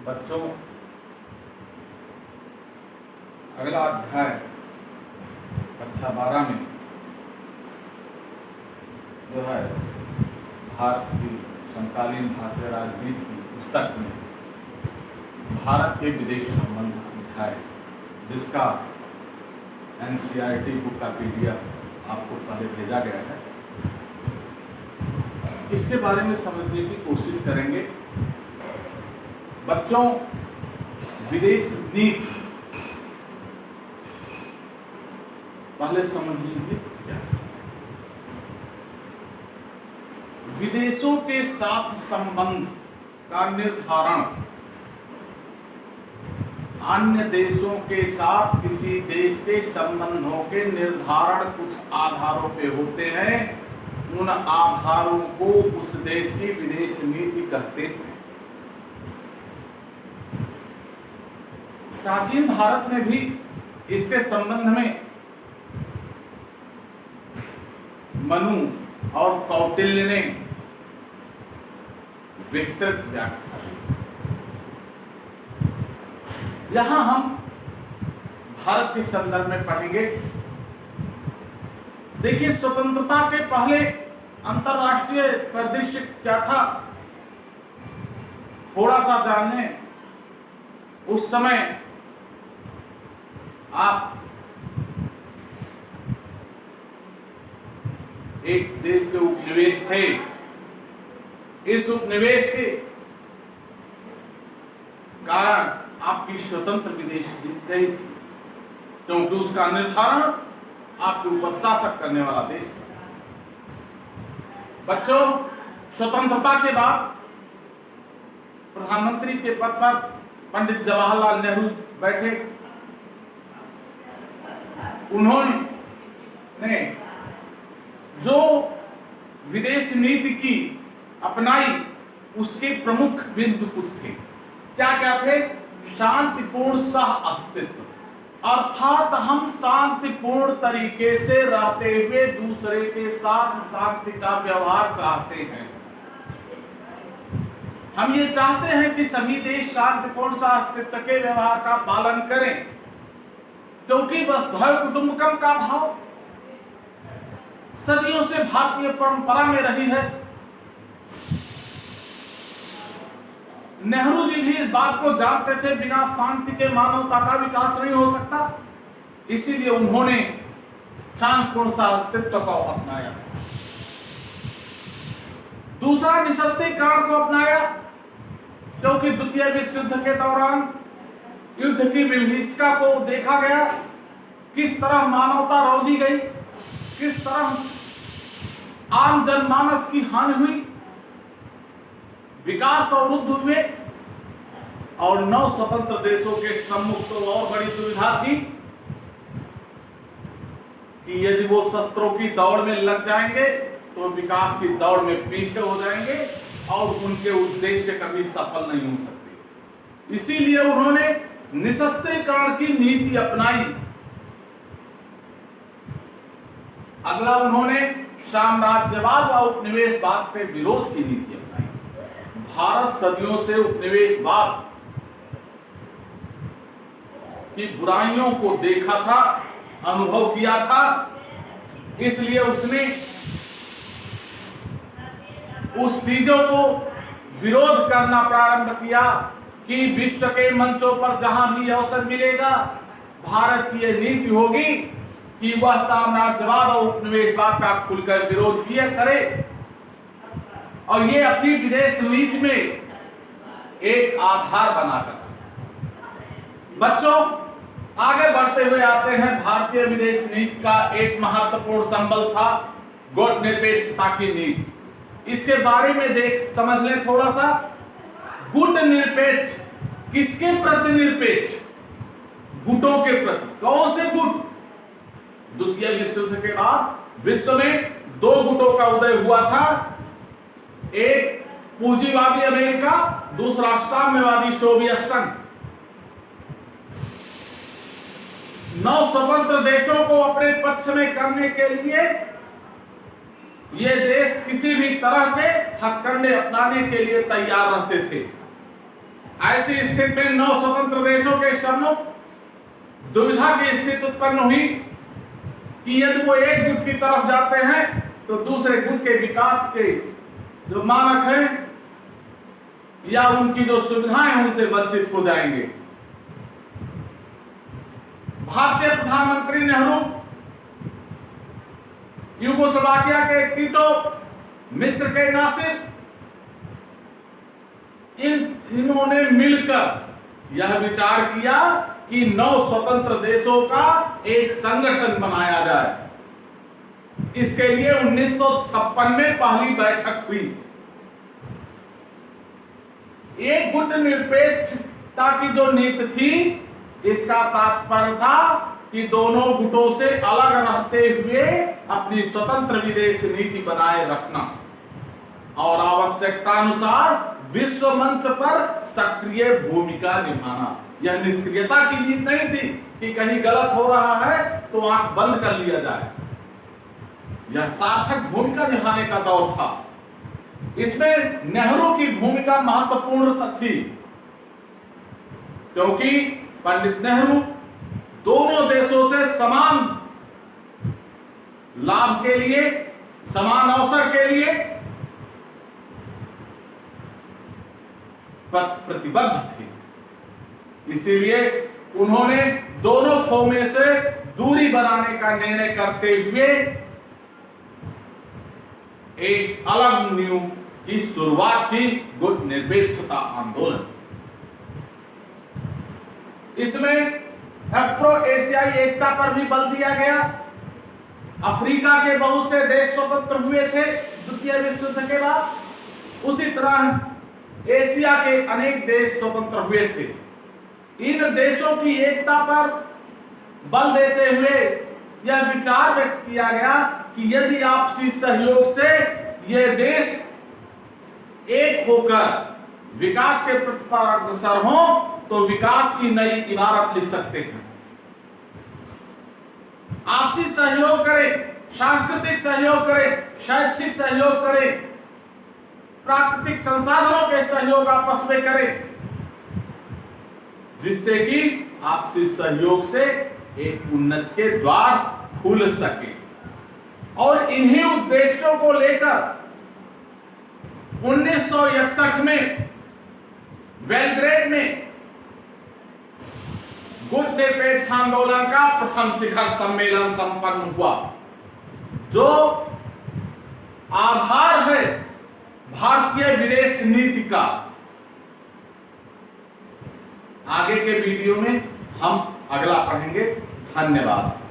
बच्चों, अगला अध्याय कक्षा 12 में जो है भारत की समकालीन भारतीय राजनीति की पुस्तक में भारत के विदेश संबंध अध्याय, जिसका NCERT बुक का PDF आपको पहले भेजा गया है, इसके बारे में समझने की कोशिश करेंगे। बच्चों, विदेश नीति पहले समझ लीजिए क्या है। विदेशों के साथ संबंध का निर्धारण अन्य देशों के साथ किसी देश के संबंधों के निर्धारण कुछ आधारों पे होते हैं। उन आधारों को उस देश की विदेश नीति कहते हैं। प्राचीन भारत में भी इसके संबंध में मनु और कौटिल्य ने विस्तृत व्याख्या दी। यहां हम भारत के संदर्भ में पढ़ेंगे। देखिए, स्वतंत्रता के पहले अंतरराष्ट्रीय परिदृश्य क्या था, थोड़ा सा जान लें। उस समय आप एक देश के उपनिवेश थे। इस उपनिवेश के कारण आपकी स्वतंत्र विदेश नीति नहीं थी, क्योंकि उसका निर्धारण आपके ऊपर शासक करने वाला देश है। बच्चों, स्वतंत्रता के बाद प्रधानमंत्री के पद पर पंडित जवाहरलाल नेहरू बैठे। उन्होंने जो विदेश नीति की अपनाई, उसके प्रमुख बिंदु कुछ थे। क्या क्या थे? शांतिपूर्ण सह अस्तित्व, अर्थात हम शांतिपूर्ण तरीके से रहते हुए दूसरे के साथ शांति का व्यवहार चाहते हैं। हम ये चाहते हैं कि सभी देश शांतिपूर्ण सह अस्तित्व के व्यवहार का पालन करें, क्योंकि वसुधैव कुटुंबकम का भाव सदियों से भारतीय परंपरा में रही है। नेहरू जी भी इस बात को जानते थे, बिना शांति के मानवता का विकास नहीं हो सकता। इसीलिए उन्होंने शांतिपूर्ण सह अस्तित्व को अपनाया। दूसरा, निशस्त्रीकरण को अपनाया, क्योंकि द्वितीय विश्व युद्ध के दौरान युद्ध की विभीषिका को देखा गया, किस तरह मानवता रौंदी गई, किस तरह आम जनमानस की हानि हुई, विकास अवरुद्ध हुए, और 9 स्वतंत्र देशों के सम्मुख तो और बड़ी दुविधा थी कि यदि वो शस्त्रों की दौड़ में लग जाएंगे तो विकास की दौड़ में पीछे हो जाएंगे और उनके उद्देश्य कभी सफल नहीं हो सकते। इसीलिए उन्होंने निशस्त्रीकरण की नीति अपनाई। अगला, उन्होंने साम्राज्यवाद व उपनिवेशवाद के विरोध की नीति अपनाई। भारत सदियों से उपनिवेशवाद की बुराइयों को देखा था, अनुभव किया था। इसलिए उसने उस चीजों को विरोध करना प्रारंभ किया कि विश्व के मंचों पर जहां भी अवसर मिलेगा, भारत की यह नीति होगी कि वह साम्राज्यवाद और उपनिवेशवाद का खुलकर विरोध किया करे, और ये अपनी विदेश नीति में एक आधार बनाकर। बच्चों, आगे बढ़ते हुए आते हैं। भारतीय विदेश नीति का एक महत्वपूर्ण संबल था गुट निरपेक्षता की नीति। इसके बारे में समझ लें थोड़ा सा। गुट निरपेक्ष, किसके प्रति निरपेक्ष? गुटों के प्रति। कौन से गुट? द्वितीय विश्व युद्ध के बाद विश्व में 2 गुटों का उदय हुआ था। एक पूंजीवादी अमेरिका, दूसरा साम्यवादी सोवियत संघ। 9 स्वतंत्र देशों को अपने पक्ष में करने के लिए ये देश किसी भी तरह के हथकंडे अपनाने के लिए तैयार रहते थे। ऐसी स्थिति में 9 स्वतंत्र देशों के सम्मुख दुविधा की स्थिति उत्पन्न हुई कि यदि वो एक गुट की तरफ जाते हैं तो दूसरे गुट के विकास के जो मानक हैं या उनकी जो सुविधाएं हैं उनसे वंचित हो जाएंगे। भारतीय प्रधानमंत्री नेहरू, यूगोस्लाविया के टीटो, मिस्र के नासिर, इन्होंने मिलकर यह विचार किया कि 9 स्वतंत्र देशों का एक संगठन बनाया जाए। इसके लिए 1956 में पहली बैठक हुई। एक गुट निरपेक्षता की जो नीति थी, इसका तात्पर्य था कि दोनों गुटों से अलग रहते हुए अपनी स्वतंत्र विदेश नीति बनाए रखना और आवश्यकतानुसार विश्व मंच पर सक्रिय भूमिका निभाना। यह निष्क्रियता की नीति नहीं थी कि कहीं गलत हो रहा है तो आंख बंद कर लिया जाए। यह सार्थक भूमिका निभाने का दौर था। इसमें नेहरू की भूमिका महत्वपूर्ण थी, क्योंकि पंडित नेहरू दोनों देशों से समान लाभ के लिए, समान अवसर के लिए प्रतिबद्ध थे। इसीलिए उन्होंने दोनों खौमे से दूरी बनाने का निर्णय करते हुए एक अलग नींव की शुरुआत की, गुट निरपेक्षता आंदोलन। इसमें अफ्रो एशियाई एकता पर भी बल दिया गया। अफ्रीका के बहुत से देश स्वतंत्र हुए थे द्वितीय विश्व युद्ध के बाद। उसी तरह एशिया के अनेक देश स्वतंत्र हुए थे। इन देशों की एकता पर बल देते हुए यह विचार व्यक्त किया गया कि यदि आपसी सहयोग से ये देश एक होकर विकास के पथ पर अग्रसर हो तो विकास की नई इबारत लिख सकते हैं। आपसी सहयोग करें, सांस्कृतिक सहयोग करें, शैक्षिक सहयोग करें, प्राकृतिक संसाधनों के सहयोग आपस में करें, जिससे कि आपसी सहयोग से एक उन्नति के द्वार खुल सके। और इन्हीं उद्देश्यों को लेकर 1961 में बेलग्रेड में गुट निरपेक्ष आंदोलन का प्रथम शिखर सम्मेलन संपन्न हुआ, जो आधार है भारतीय विदेश नीति का। आगे के वीडियो में हम अगला पढ़ेंगे। धन्यवाद।